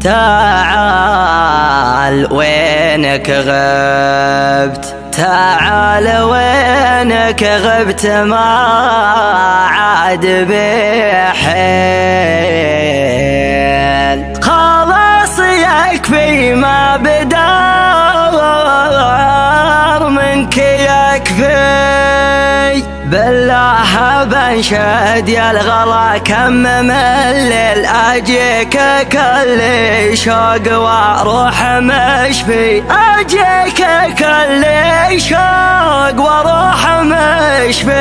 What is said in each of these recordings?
تعال وينك غبت، تعال وينك غبت ما عاد بحيل، خلاص يكفي ما بدار منك يكفي، بالله بنشد يا الغلا كم ملل اجيك كل شوق واروح مشفي، اجيك كل شوق واروح مشفي.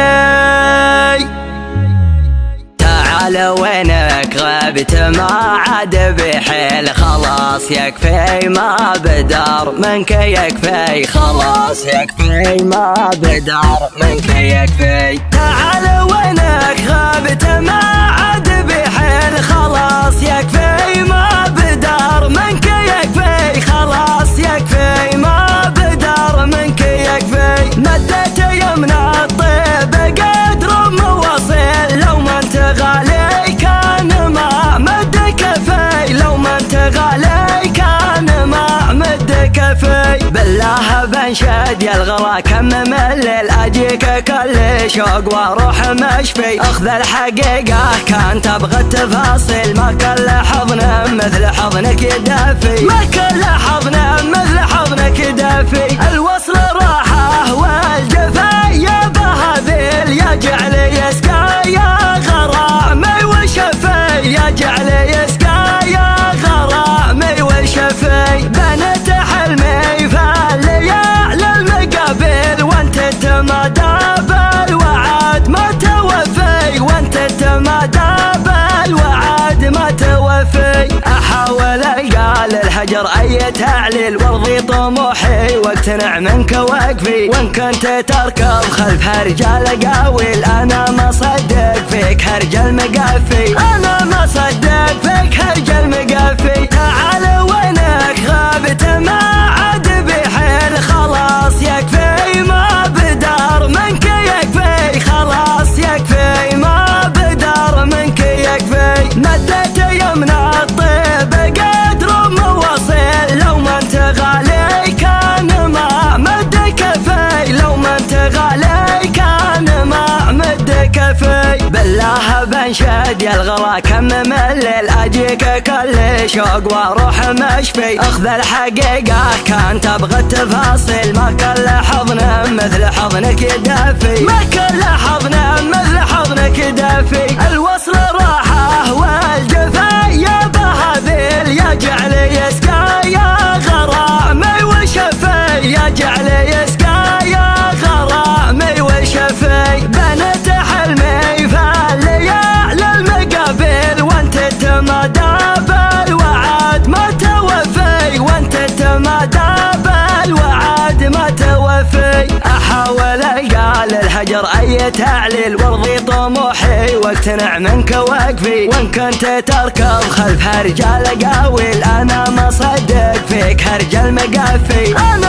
تعال وينك غبت ما عاد بحيل، خلاص يكفي ما بدار منك يكفي، خلاص يكفي ما بدار منك يكفي. تعال وينك غبت ما عاد بحيل، خلاص يكفي ما بدار منك يكفي، خلاص يكفي ما بدار منك يكفي. مدت يمنى الطيب قدر موصل، لو ما انت غالي كان ما مد كفي، لو ما انت غالي كان ما مد كفي، بالله بنشد يا الغلا كم ملل اجيك كل شوق واروح مشفي. اخذ الحقيقة كان تبغى التفاصيل، ما كل حضن مثل حضنك يدافي، ما كل حضن مثل حضنك يدافي. الوصل راحة والجفا يا بهذيل، يا جعل يسقى يا غرامي وشفي، يا جعل يسقى يا غرامي وشفي. بنت حلمي فالليالي المقابل، وانت تتمادى بالوعد ما توفي، وانت تتمادى بالوعد ما توفي. احاول القى للهجر اي تعليل وارضي طموحي واقتنع منك واكفي، وان كنت تركض خلفها رجال قاويل انا ما صدق فيك هرج المقافي، انا ما صدق فيك هرج المقافي. تعال وينك غابت ما عاد بحيل، خلاص يكفي ما بدار منك يكفي، خلاص يكفي ما بدار منك يكفي. مدت يمنى الطيب قدر موصل، لو ما انت غالي كان ما مد كفي، لو ما انت غالي كان ما مد كفي، بالله بنشد يا الغلا كم ملل اجيك كل شوق واروح مشفي. اخذ الحقيقة كان تبغى التفاصيل، ما كل حضن مثل حضنك يدافي، ما كل حضن مثل حضنك يدافي. الوصل راحة والجفا يا بهذيل، يا جعل يسقى يا غرامي وشفي، يا جعل يسقى يا غرامي وشفي. بنت حلمي فالليالي المقابل، وانت تتمادى بالوعد ما توفي، وانت تتمادى بالوعد ما توفي. احاول القى للهجر اي تعليل وارضي طموحي واقتنع منك واكفي، وان كنت تركض خلفها رجال قاويل انا ما صدق فيك هرج المقافي، أنا